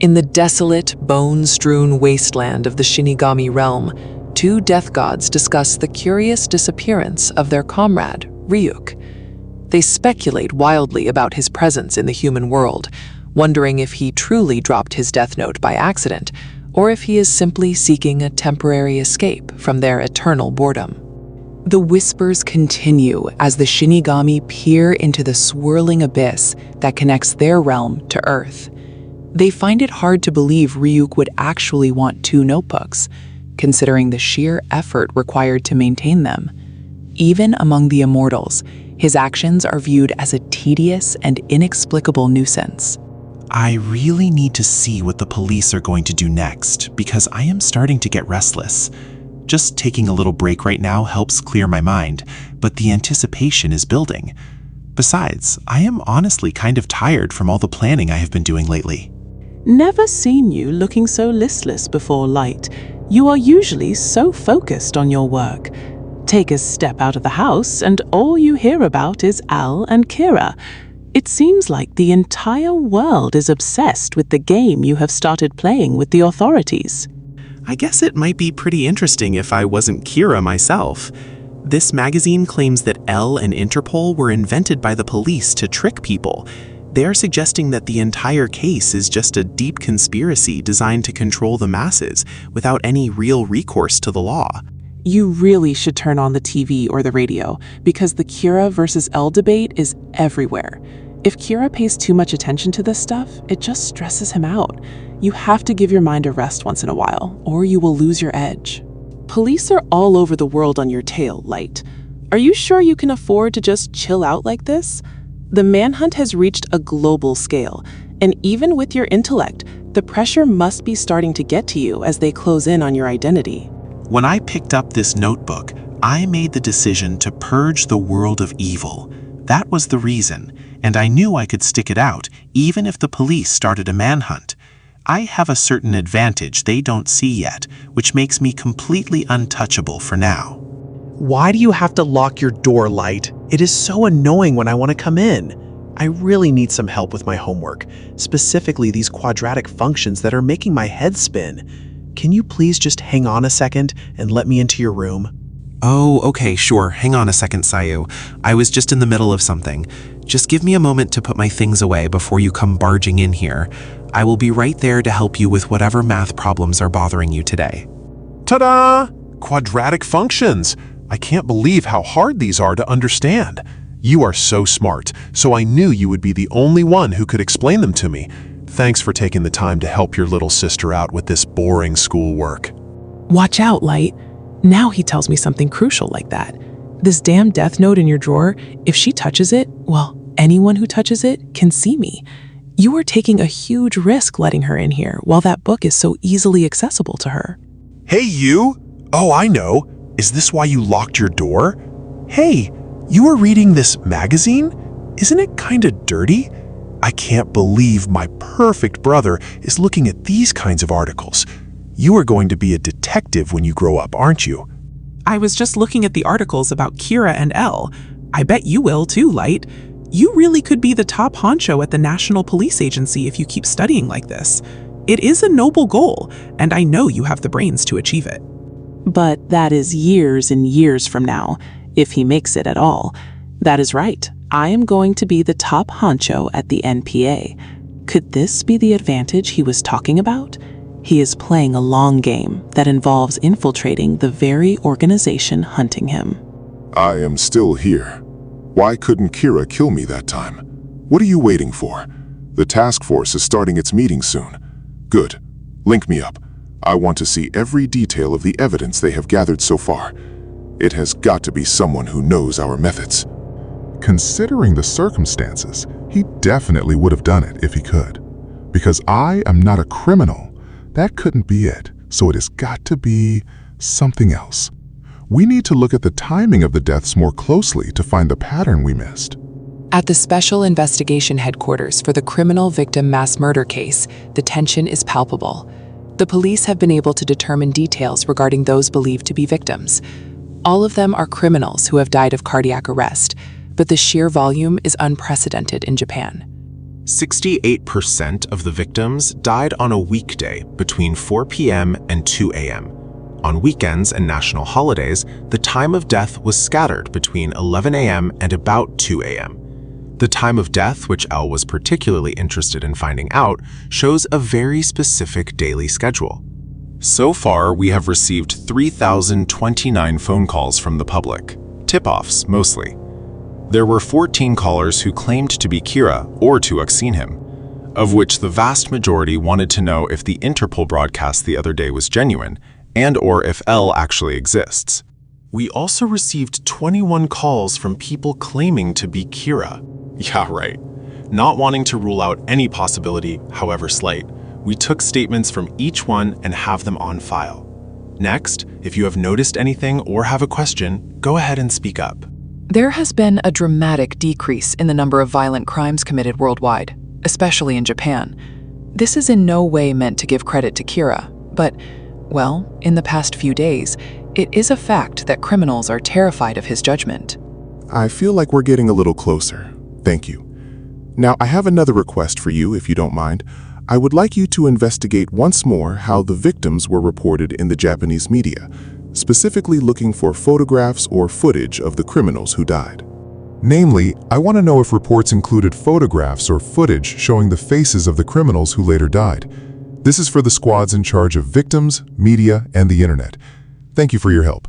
In the desolate, bone-strewn wasteland of the Shinigami realm, two death gods discuss the curious disappearance of their comrade, Ryuk. They speculate wildly about his presence in the human world, wondering if he truly dropped his death note by accident, or if he is simply seeking a temporary escape from their eternal boredom. The whispers continue as the Shinigami peer into the swirling abyss that connects their realm to Earth. They find it hard to believe Ryuk would actually want two notebooks, considering the sheer effort required to maintain them. Even among the immortals, his actions are viewed as a tedious and inexplicable nuisance. I really need to see what the police are going to do next, because I am starting to get restless. Just taking a little break right now helps clear my mind, but the anticipation is building. Besides, I am honestly kind of tired from all the planning I have been doing lately. Never seen you looking so listless before, Light. You are usually so focused on your work. Take a step out of the house and all you hear about is Al and Kira. It seems like the entire world is obsessed with the game you have started playing with the authorities. I guess it might be pretty interesting if I wasn't Kira myself. This magazine claims that L and Interpol were invented by the police to trick people. They are suggesting that the entire case is just a deep conspiracy designed to control the masses without any real recourse to the law. You really should turn on the TV or the radio, because the Kira versus L debate is everywhere. If Kira pays too much attention to this stuff, it just stresses him out. You have to give your mind a rest once in a while, or you will lose your edge. Police are all over the world on your tail, Light. Are you sure you can afford to just chill out like this? The manhunt has reached a global scale, and even with your intellect, the pressure must be starting to get to you as they close in on your identity. When I picked up this notebook, I made the decision to purge the world of evil. That was the reason, and I knew I could stick it out, even if the police started a manhunt. I have a certain advantage they don't see yet, which makes me completely untouchable for now. Why do you have to lock your door, Light? It is so annoying when I want to come in. I really need some help with my homework, specifically these quadratic functions that are making my head spin. Can you please just hang on a second and let me into your room? Oh, okay, sure. Hang on a second, Sayu. I was just in the middle of something. Just give me a moment to put my things away before you come barging in here. I will be right there to help you with whatever math problems are bothering you today. Ta-da! Quadratic functions! I can't believe how hard these are to understand. You are so smart, so I knew you would be the only one who could explain them to me. Thanks for taking the time to help your little sister out with this boring schoolwork. Watch out, Light. Now he tells me something crucial like that. This damn death note in your drawer, if she touches it, well, anyone who touches it can see me. You are taking a huge risk letting her in here while that book is so easily accessible to her. Hey, you! Oh, I know. Is this why you locked your door? Hey, you were reading this magazine? Isn't it kinda dirty? I can't believe my perfect brother is looking at these kinds of articles. You are going to be a detective when you grow up, aren't you? I was just looking at the articles about Kira and Elle. I bet you will too, Light. You really could be the top honcho at the National Police Agency if you keep studying like this. It is a noble goal, and I know you have the brains to achieve it. But that is years and years from now, if he makes it at all. That is right. I am going to be the top honcho at the NPA. Could this be the advantage he was talking about? He is playing a long game that involves infiltrating the very organization hunting him. I am still here. Why couldn't Kira kill me that time? What are you waiting for? The task force is starting its meeting soon. Good. Link me up. I want to see every detail of the evidence they have gathered so far. It has got to be someone who knows our methods. Considering the circumstances, he definitely would have done it if he could. Because I am not a criminal. That couldn't be it, so it has got to be something else. We need to look at the timing of the deaths more closely to find the pattern we missed. At the Special Investigation Headquarters for the criminal victim mass murder case, the tension is palpable. The police have been able to determine details regarding those believed to be victims. All of them are criminals who have died of cardiac arrest, but the sheer volume is unprecedented in Japan. 68% of the victims died on a weekday between 4 p.m. and 2 a.m. On weekends and national holidays, the time of death was scattered between 11 a.m. and about 2 a.m. The time of death, which Elle was particularly interested in finding out, shows a very specific daily schedule. So far, we have received 3,029 phone calls from the public, tip-offs mostly. There were 14 callers who claimed to be Kira or to have seen him, of which the vast majority wanted to know if the Interpol broadcast the other day was genuine, and or if Elle actually exists. We also received 21 calls from people claiming to be Kira. Yeah, right. Not wanting to rule out any possibility, however slight, we took statements from each one and have them on file. Next, if you have noticed anything or have a question, go ahead and speak up. There has been a dramatic decrease in the number of violent crimes committed worldwide, especially in Japan. This is in no way meant to give credit to Kira, but, well, in the past few days, it is a fact that criminals are terrified of his judgment. I feel like we're getting a little closer. Thank you. Now, I have another request for you, if you don't mind. I would like you to investigate once more how the victims were reported in the Japanese media, specifically looking for photographs or footage of the criminals who died. Namely, I want to know if reports included photographs or footage showing the faces of the criminals who later died. This is for the squads in charge of victims, media, and the internet. Thank you for your help.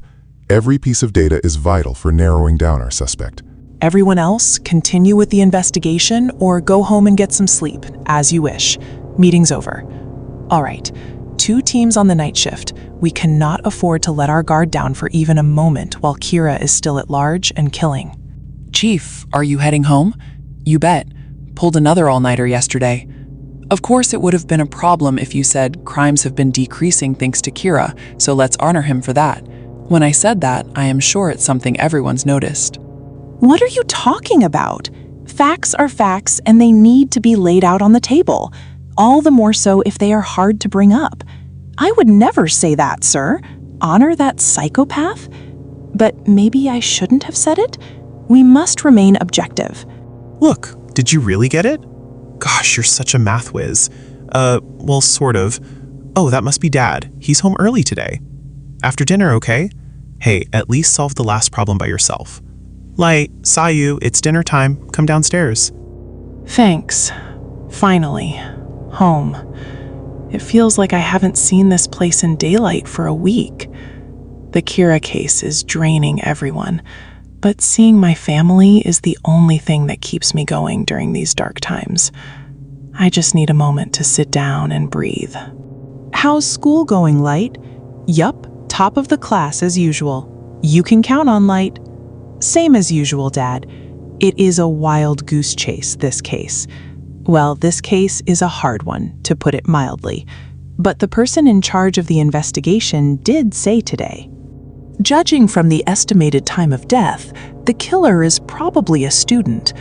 Every piece of data is vital for narrowing down our suspect. Everyone else, continue with the investigation or go home and get some sleep, as you wish. Meeting's over. All right, 2 teams on the night shift. We cannot afford to let our guard down for even a moment while Kira is still at large and killing. Chief, are you heading home? You bet. Pulled another all-nighter yesterday. Of course, it would have been a problem if you said crimes have been decreasing thanks to Kira, so let's honor him for that. When I said that, I am sure it's something everyone's noticed. What are you talking about? Facts are facts and they need to be laid out on the table. All the more so if they are hard to bring up. I would never say that, sir. Honor that psychopath? But maybe I shouldn't have said it? We must remain objective. Look, did you really get it? Gosh, you're such a math whiz. Well, sort of. Oh, that must be Dad. He's home early today. After dinner, okay? Hey, at least solve the last problem by yourself. Light, Sayu, it's dinner time. Come downstairs. Thanks. Finally. Home. It feels like I haven't seen this place in daylight for a week. The Kira case is draining everyone, but seeing my family is the only thing that keeps me going during these dark times. I just need a moment to sit down and breathe. How's school going, Light? Yup, top of the class as usual. You can count on Light. Same as usual, Dad. It is a wild goose chase, this case. Well, this case is a hard one, to put it mildly. But the person in charge of the investigation did say today, judging from the estimated time of death, the killer is probably a student.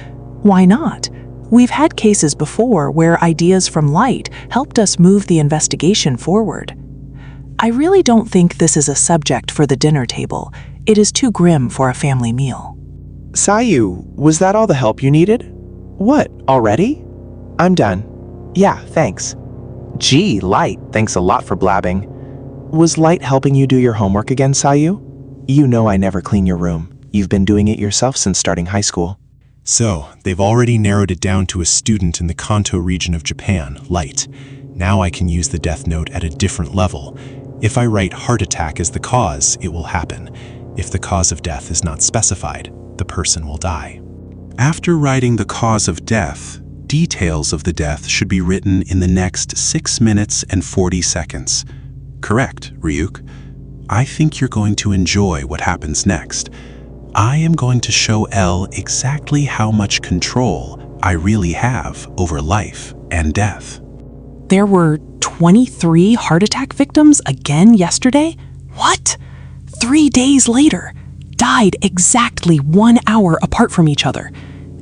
Why not? We've had cases before where ideas from Light helped us move the investigation forward. I really don't think this is a subject for the dinner table. It is too grim for a family meal. Sayu, was that all the help you needed? What, already? I'm done. Yeah, thanks. Gee, Light, thanks a lot for blabbing. Was Light helping you do your homework again, Sayu? You know I never clean your room. You've been doing it yourself since starting high school. So, they've already narrowed it down to a student in the Kanto region of Japan, Light. Now I can use the death note at a different level. If I write heart attack as the cause, it will happen. If the cause of death is not specified, the person will die. After writing the cause of death, details of the death should be written in the next 6 minutes and 40 seconds. Correct, Ryuk. I think you're going to enjoy what happens next. I am going to show Elle exactly how much control I really have over life and death. There were 23 heart attack victims again yesterday? What? 3 days later, died exactly 1 hour apart from each other.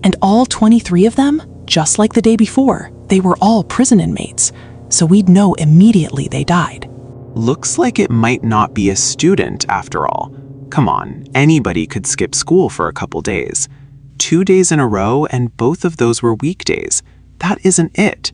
And all 23 of them, just like the day before, they were all prison inmates, so we'd know immediately they died. Looks like it might not be a student after all. Come on, anybody could skip school for a couple days. 2 days in a row, and both of those were weekdays. that isn't it.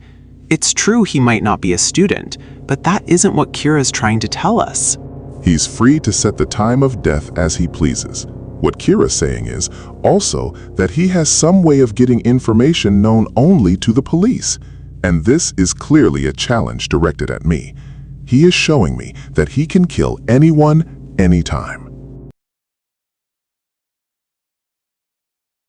It's true he might not be a student, but that isn't what Kira's trying to tell us. He's free to set the time of death as he pleases. What Kira's saying is also that he has some way of getting information known only to the police. And this is clearly a challenge directed at me. He is showing me that he can kill anyone, anytime.